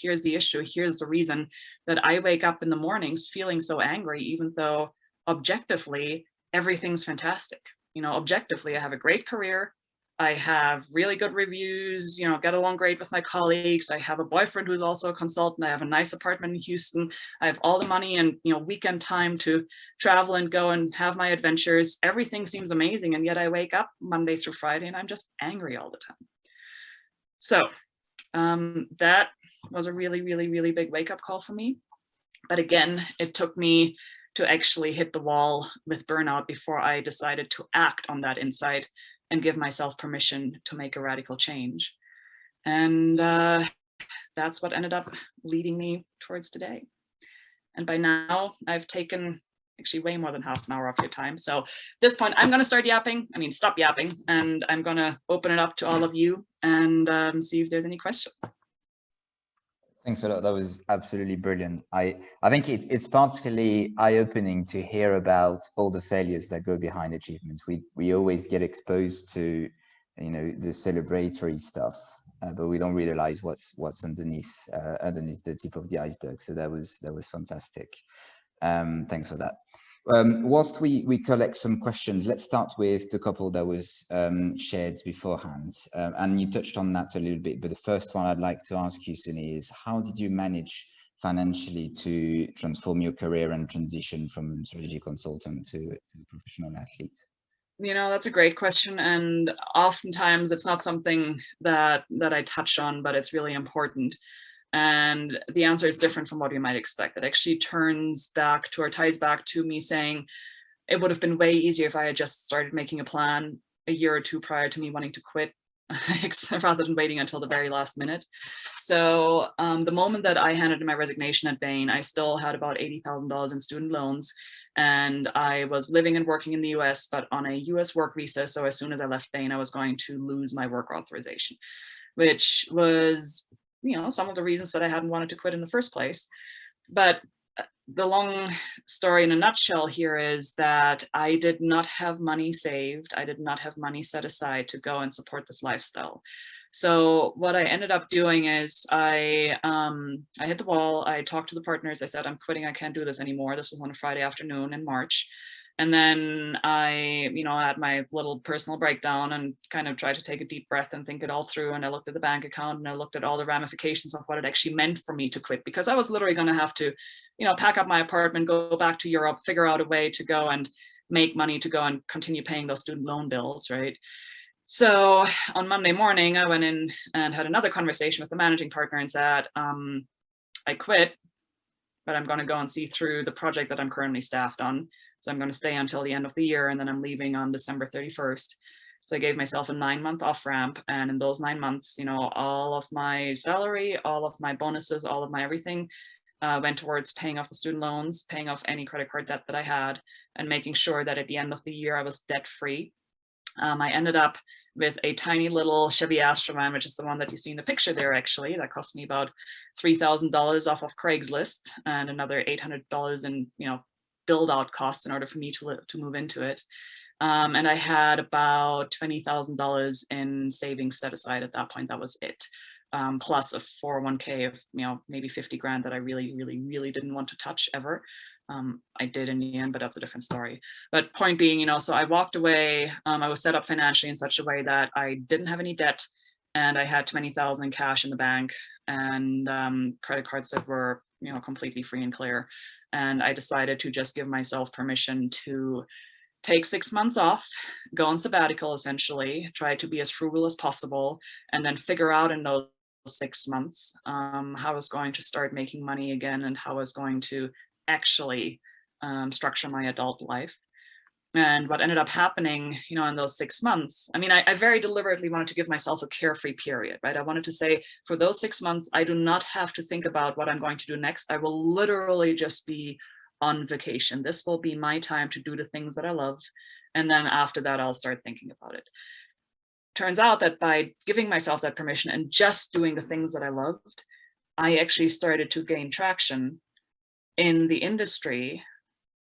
here's the issue. Here's the reason that I wake up in the mornings feeling so angry, even though objectively, everything's fantastic. Objectively, I have a great career. I have really good reviews, get along great with my colleagues. I have a boyfriend who's also a consultant. I have a nice apartment in Houston. I have all the money and, weekend time to travel and go and have my adventures. Everything seems amazing. And yet I wake up Monday through Friday and I'm just angry all the time. So that was a really, really, really big wake-up call for me. But again, it took me to actually hit the wall with burnout before I decided to act on that insight and give myself permission to make a radical change. And that's what ended up leading me towards today. And by now, I've taken actually way more than half an hour of your time. So at this point, I'm going to start yapping. Stop yapping. And I'm going to open it up to all of you and see if there's any questions. Thanks a lot. That was absolutely brilliant. I think it's particularly eye-opening to hear about all the failures that go behind achievements. We always get exposed to, the celebratory stuff, but we don't realize what's underneath the tip of the iceberg. So that was fantastic. Thanks for that. Whilst we collect some questions, let's start with the couple that was shared beforehand. And you touched on that a little bit, but the first one I'd like to ask you, Sunny, is how did you manage financially to transform your career and transition from strategy consultant to professional athlete? That's a great question. And oftentimes it's not something that I touch on, but it's really important. And the answer is different from what you might expect. It actually ties back to me saying it would have been way easier if I had just started making a plan a year or two prior to me wanting to quit, rather than waiting until the very last minute. So the moment that I handed in my resignation at Bain, I still had about $80,000 in student loans. And I was living and working in the US, but on a US work visa. So as soon as I left Bain, I was going to lose my work authorization, which was some of the reasons that I hadn't wanted to quit in the first place. But the long story in a nutshell here is that I did not have money saved. I did not have money set aside to go and support this lifestyle. So what I ended up doing is I hit the wall. I talked to the partners. I said, I'm quitting. I can't do this anymore. This was on a Friday afternoon in March. And then I, had my little personal breakdown and kind of tried to take a deep breath and think it all through. And I looked at the bank account and I looked at all the ramifications of what it actually meant for me to quit, because I was literally going to have to, pack up my apartment, go back to Europe, figure out a way to go and make money to go and continue paying those student loan bills, right? So on Monday morning, I went in and had another conversation with the managing partner and said, I quit, but I'm going to go and see through the project that I'm currently staffed on. So I'm going to stay until the end of the year, and then I'm leaving on December 31st. So I gave myself a 9-month off ramp. And in those 9 months, all of my salary, all of my bonuses, all of my everything went towards paying off the student loans, paying off any credit card debt that I had, and making sure that at the end of the year, I was debt free. I ended up with a tiny little Chevy Astra van, which is the one that you see in the picture there, actually. That cost me about $3,000 off of Craigslist and another $800 in, build out costs in order for me to move into it. And I had about $20,000 in savings set aside at that point. That was it. Plus a 401k of, maybe 50 grand that I really, really, really didn't want to touch ever. I did in the end, but that's a different story. But point being, so I walked away. I was set up financially in such a way that I didn't have any debt, and I had 20,000 in cash in the bank, and credit cards that were, completely free and clear. And I decided to just give myself permission to take 6 months off, go on sabbatical, essentially, try to be as frugal as possible, and then figure out in those 6 months how I was going to start making money again and how I was going to actually structure my adult life. And what ended up happening, you know, in those 6 months, I mean, I very deliberately wanted to give myself a carefree period, right? I wanted to say, for those 6 months, I do not have to think about what I'm going to do next. I will literally just be on vacation. This will be my time to do the things that I love. And then after that, I'll start thinking about it. Turns out that by giving myself that permission and just doing the things that I loved, I actually started to gain traction in the industry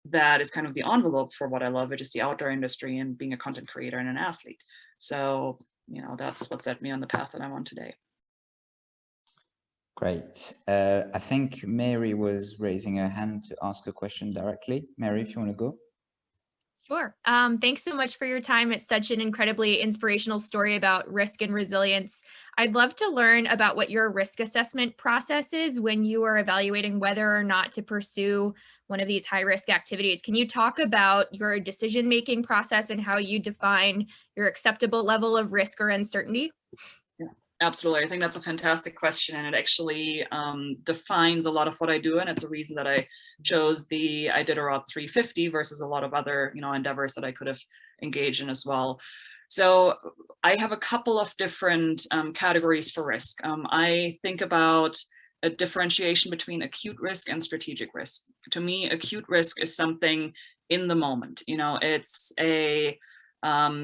that is kind of the envelope for what I love, which is the outdoor industry and being a content creator and an athlete. So, you know, that's what set me on the path that I'm on today. Great. I think Mary was raising her hand to ask a question directly. Mary, if you want to go. Sure. Thanks so much for your time. It's such an incredibly inspirational story about risk and resilience. I'd love to learn about what your risk assessment process is when you are evaluating whether or not to pursue one of these high-risk activities. Can you talk about your decision-making process and how you define your acceptable level of risk or uncertainty? Absolutely. I think that's a fantastic question, and it actually defines a lot of what I do, and it's a reason that I chose the Iditarod 350 versus a lot of other, you know, endeavors that I could have engaged in as well. So I have a couple of different categories for risk. I think about a differentiation between acute risk and strategic risk. To me, acute risk is something in the moment. You know, it's a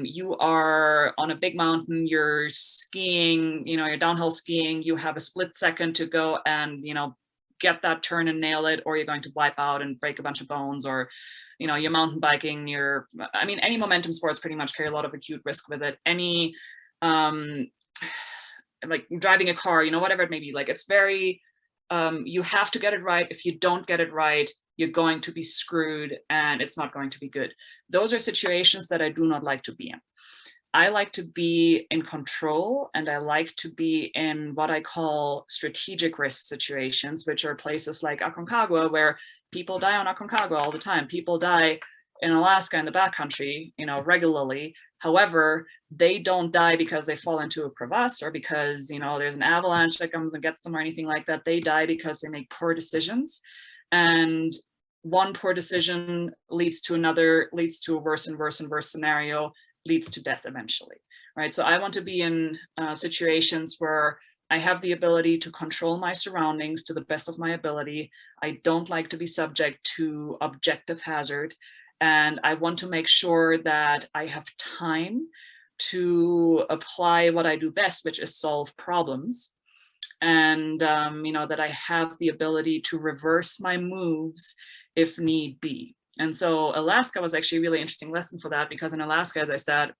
you are on a big mountain, you're skiing, you know, you're downhill skiing, you have a split second to go and, you know, get that turn and nail it, or you're going to wipe out and break a bunch of bones, or, you know, you're mountain biking, I mean, any momentum sports pretty much carry a lot of acute risk with it. Any, like driving a car, you know, whatever it may be, like it's very, you have to get it right. If you don't get it right, you're going to be screwed and it's not going to be good. Those are situations that I do not like to be in. I like to be in control, and I like to be in what I call strategic risk situations, which are places like Aconcagua, where people die on Aconcagua all the time. People die in Alaska in the backcountry, you know, regularly. However, they don't die because they fall into a crevasse or because, you know, there's an avalanche that comes and gets them or anything like that. They die because they make poor decisions. And one poor decision leads to another, leads to a worse and worse and worse scenario, leads to death eventually, right? So I want to be in situations where I have the ability to control my surroundings to the best of my ability. I don't like to be subject to objective hazard. And I want to make sure that I have time to apply what I do best, which is solve problems. And, you know, that I have the ability to reverse my moves if need be. And so Alaska was actually a really interesting lesson for that, because in Alaska, as I said,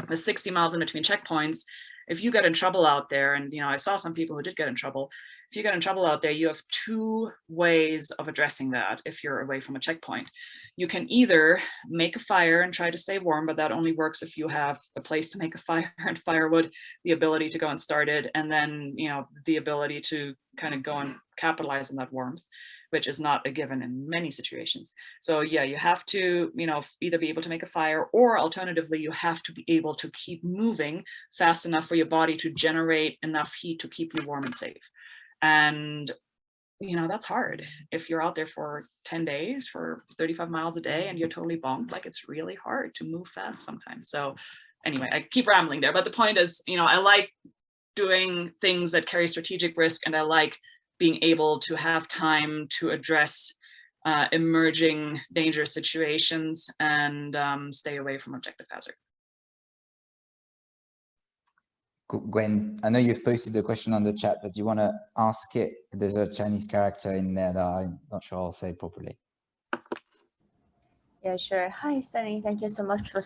with 60 miles in between checkpoints, if you get in trouble out there, and, you know, I saw some people who did get in trouble, if you get in trouble out there, you have two ways of addressing that if you're away from a checkpoint. You can either make a fire and try to stay warm, but that only works if you have a place to make a fire and firewood, the ability to go and start it, and then, you know, the ability to kind of go and capitalize on that warmth, which is not a given in many situations. So yeah, you have to, you know, either be able to make a fire, or alternatively, you have to be able to keep moving fast enough for your body to generate enough heat to keep you warm and safe. And, you know, that's hard. If you're out there for 10 days for 35 miles a day and you're totally bonked, like, it's really hard to move fast sometimes. So anyway, I keep rambling there, but the point is, you know, I like doing things that carry strategic risk, and I like being able to have time to address emerging dangerous situations and stay away from objective hazard. Gwen, I know you've posted the question on the chat, but you want to ask it? There's a Chinese character in there that I'm not sure I'll say properly. Yeah, sure. Hi, Sunny. Thank you so much for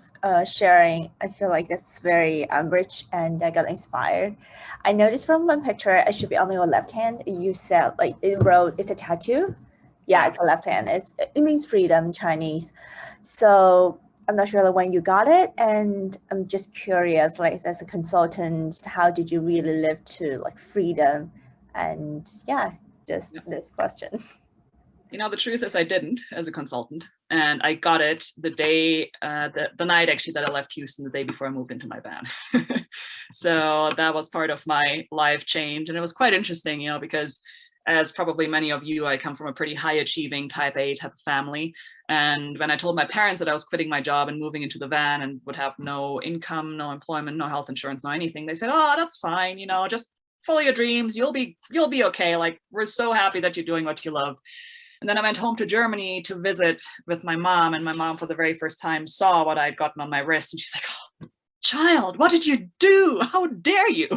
sharing. I feel like it's very rich, and I got inspired. I noticed from one picture, it should be on your left hand. You said like it wrote, it's a tattoo. Yeah, it's a left hand. It means freedom in Chinese. So I'm not sure when you got it, and I'm just curious, like as a consultant, how did you really live to like freedom? And yeah, just this question. You know, the truth is I didn't as a consultant, and I got it the day, the night actually that I left Houston, the day before I moved into my van. So that was part of my life change. And it was quite interesting, you know, because as probably many of you, I come from a pretty high achieving type A type of family. And when I told my parents that I was quitting my job and moving into the van and would have no income, no employment, no health insurance, no anything, they said, oh, that's fine, you know, just follow your dreams, you'll be okay. Like, we're so happy that you're doing what you love. And then I went home to Germany to visit with my mom, and my mom for the very first time saw what I'd gotten on my wrist, and she's like, oh, child, what did you do? How dare you?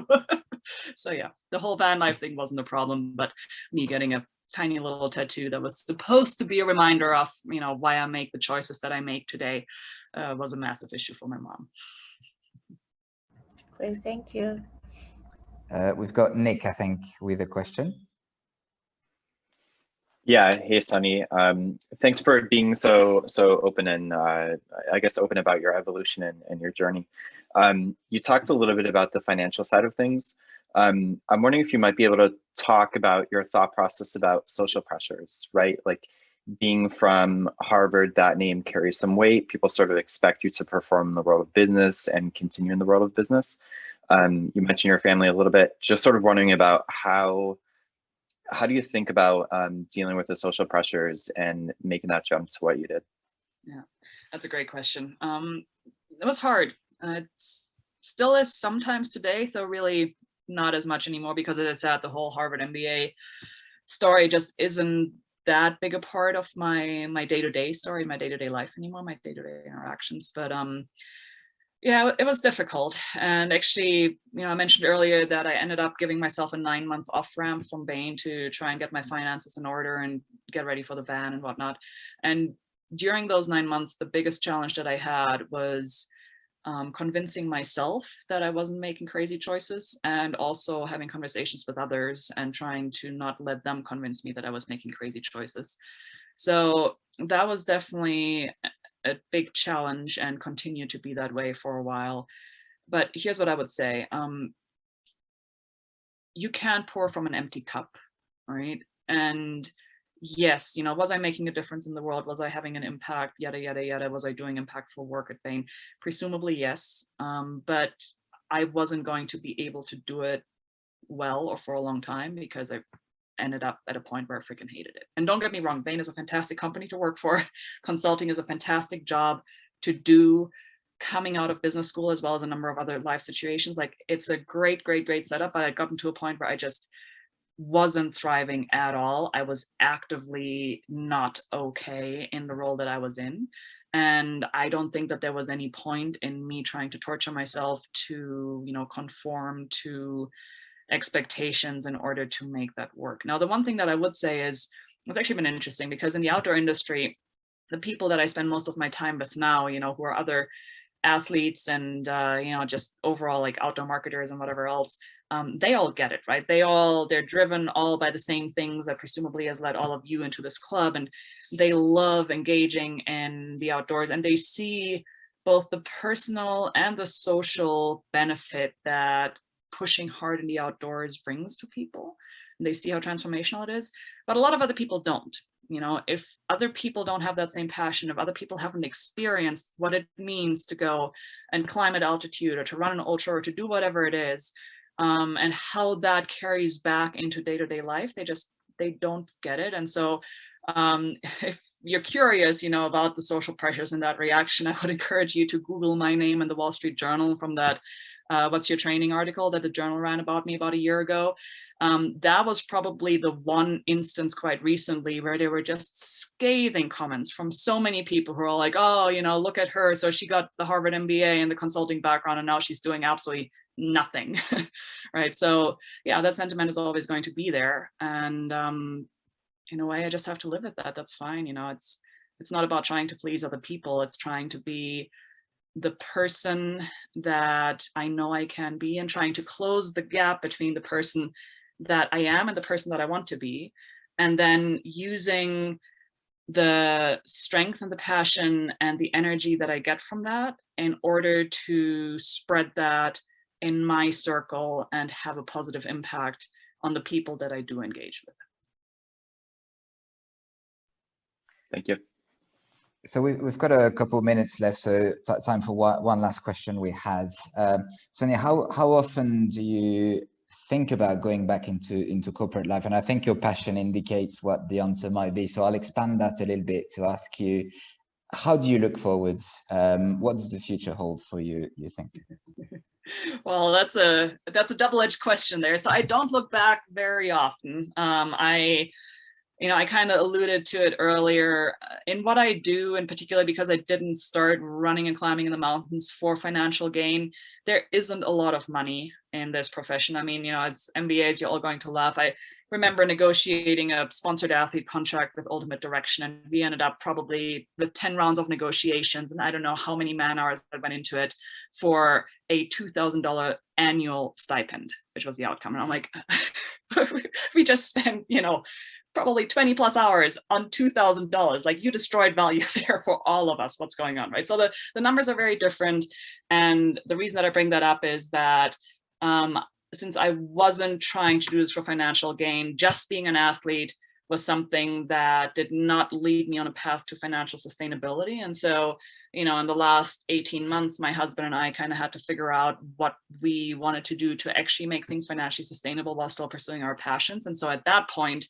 So yeah, the whole van life thing wasn't a problem, but me getting a tiny little tattoo that was supposed to be a reminder of, you know, why I make the choices that I make today was a massive issue for my mom. Great, thank you. We've got Nick, I think, with a question. Yeah, hey Sunny. Thanks for being so open and I guess open about your evolution and your journey. You talked a little bit about the financial side of things. I'm wondering if you might be able to talk about your thought process about social pressures, right? Like, being from Harvard, that name carries some weight. People sort of expect you to perform in the world of business and continue in the world of business. You mentioned your family a little bit. Just sort of wondering about how do you think about dealing with the social pressures and making that jump to what you did? Yeah, that's a great question. It was hard. It still is sometimes today, though really not as much anymore, because as I said, the whole Harvard MBA story just isn't that big a part of my day-to-day story, my day-to-day life anymore, my day-to-day interactions. But yeah, it was difficult. And actually, you know, I mentioned earlier that I ended up giving myself a 9-month off-ramp from Bain to try and get my finances in order and get ready for the van and whatnot. And during those 9 months, the biggest challenge that I had was convincing myself that I wasn't making crazy choices, and also having conversations with others and trying to not let them convince me that I was making crazy choices. So that was definitely a big challenge and continued to be that way for a while. But here's what I would say. You can't pour from an empty cup, right? And yes, you know, was I making a difference in the world? Was I having an impact? Yada, yada, yada. Was I doing impactful work at Bain? Presumably, yes. But I wasn't going to be able to do it well or for a long time, because I ended up at a point where I freaking hated it. And don't get me wrong, Bain is a fantastic company to work for. Consulting is a fantastic job to do, coming out of business school, as well as a number of other life situations. Like, it's a great, great, great setup. But I had gotten to a point where I just wasn't thriving at all. I was actively not okay in the role that I was in. And I don't think that there was any point in me trying to torture myself to, you know, conform to expectations in order to make that work. Now, the one thing that I would say is, it's actually been interesting, because in the outdoor industry, the people that I spend most of my time with now, you know, who are other athletes and, you know, just overall like outdoor marketers and whatever else, they all get it, right? They're driven all by the same things that presumably has led all of you into this club, and they love engaging in the outdoors, and they see both the personal and the social benefit that pushing hard in the outdoors brings to people. And they see how transformational it is. But a lot of other people don't. You know, if other people don't have that same passion, if other people haven't experienced what it means to go and climb at altitude, or to run an ultra, or to do whatever it is, and how that carries back into day-to-day life, they don't get it. And so if you're curious, you know, about the social pressures and that reaction, I would encourage you to Google my name in the Wall Street Journal from that What's Your Training article that the Journal ran about me about a year ago. That was probably the one instance quite recently where there were just scathing comments from so many people who are like, oh, you know, look at her. So she got the Harvard MBA and the consulting background, and now she's doing absolutely nothing, right? So yeah, that sentiment is always going to be there. And in a way, I just have to live with that. That's fine. You know, it's not about trying to please other people. It's trying to be the person that I know I can be, and trying to close the gap between the person that I am and the person that I want to be. And then using the strength and the passion and the energy that I get from that in order to spread that in my circle and have a positive impact on the people that I do engage with. Thank you. So we've got a couple of minutes left, so time for one last question we had. Sonia, how often do you think about going back into corporate life? And I think your passion indicates what the answer might be. So I'll expand that a little bit to ask you, how do you look forwards? What does the future hold for you, you think? Well, that's a double-edged question there. So I don't look back very often. I kind of alluded to it earlier in what I do in particular, because I didn't start running and climbing in the mountains for financial gain. There isn't a lot of money in this profession. I mean, as MBAs, you're all going to laugh. I remember negotiating a sponsored athlete contract with Ultimate Direction, and we ended up probably with 10 rounds of negotiations, and I don't know how many man hours that went into it, for a $2,000 annual stipend, which was the outcome. And I'm like, we just spent, probably 20 plus hours on $2,000. Like, you destroyed value there for all of us. What's going on, right? So the numbers are very different. And the reason that I bring that up is that since I wasn't trying to do this for financial gain, just being an athlete was something that did not lead me on a path to financial sustainability. And so, in the last 18 months, my husband and I kind of had to figure out what we wanted to do to actually make things financially sustainable while still pursuing our passions. And so at that point,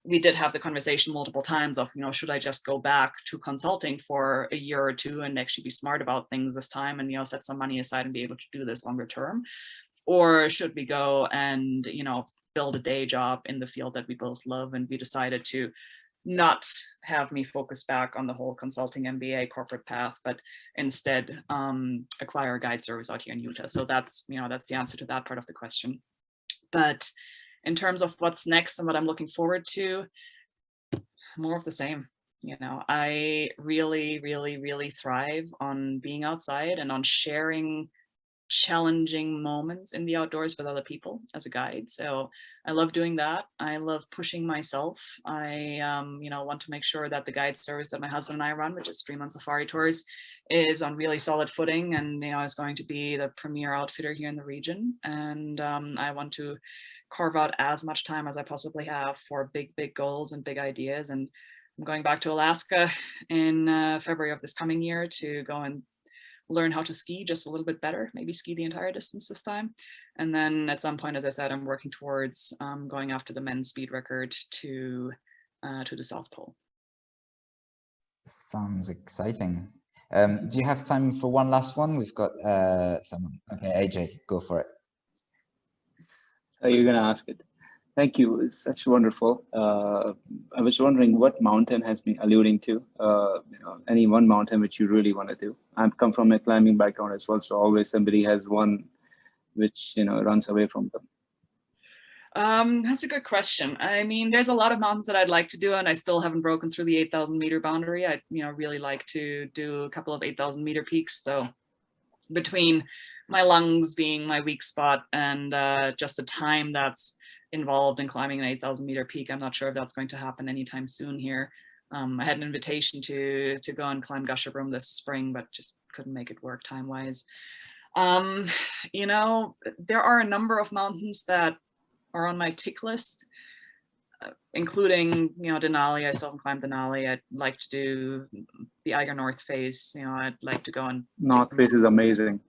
we did have the conversation multiple times of, should I just go back to consulting for a year or two and actually be smart about things this time and, set some money aside and be able to do this longer term? Or should we go and, build a day job in the field that we both love? And we decided to not have me focus back on the whole consulting MBA corporate path, but instead acquire a guide service out here in Utah. So that's the answer to that part of the question. But in terms of what's next and what I'm looking forward to, more of the same. I really, really, really thrive on being outside and on sharing challenging moments in the outdoors with other people as a guide. So I love doing that. I love pushing myself. I want to make sure that the guide service that my husband and I run, which is 3 month safari tours, is on really solid footing, and is going to be the premier outfitter here in the region. And I want to carve out as much time as I possibly have for big goals and big ideas. And I'm going back to Alaska in February of this coming year to go and learn how to ski just a little bit better, maybe ski the entire distance this time. And then at some point, as I said, I'm working towards going after the men's speed record to the South Pole. Sounds exciting. Do you have time for one last one? We've got someone. Okay, AJ, go for it. You're going to ask it. Thank you. It's such wonderful. I was wondering what mountain has been alluding to, any one mountain which you really want to do. I've come from a climbing background as well, so always somebody has one which, runs away from them. That's a good question. I mean, there's a lot of mountains that I'd like to do, and I still haven't broken through the 8,000 meter boundary. I, really like to do a couple of 8,000 meter peaks, though. Between my lungs being my weak spot and just the time that's involved in climbing an 8,000 meter peak, I'm not sure if that's going to happen anytime soon here. I had an invitation to go and climb Gusherbrum this spring, but just couldn't make it work time-wise. There are a number of mountains that are on my tick list, including, Denali. I still haven't climbed Denali. I'd like to do the Eiger North Face. I'd like to go and North Face is amazing.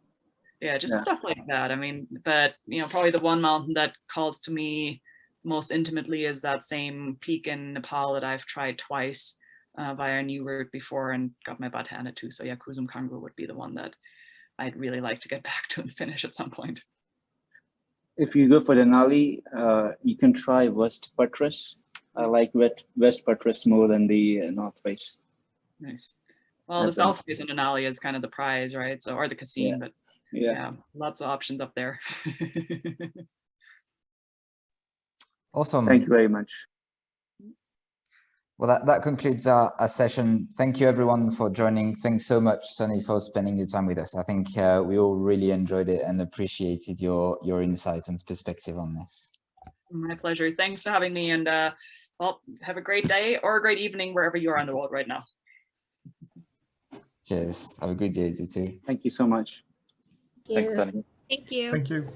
Yeah, just stuff like that. I mean, but probably the one mountain that calls to me most intimately is that same peak in Nepal that I've tried twice via a new route before and got my butt handed to. So yeah, Kusum Kangru would be the one that I'd really like to get back to and finish at some point. If you go for Denali, you can try West Buttress. I like West Buttress more than the North Face. Nice. Well, the South Face in Denali is kind of the prize, right? So, or the Cassin, but yeah, lots of options up there. Awesome. Thank you very much. Well, that concludes our session. Thank you everyone for joining. Thanks so much, Sonny, for spending your time with us. I think we all really enjoyed it and appreciated your insight and perspective on this. My pleasure. Thanks for having me, and well, have a great day or a great evening wherever you are in the world right now. Cheers. Have a good day, you too. Thank you so much. Thank you. Thanks, Sonny. Thank you. Thank you.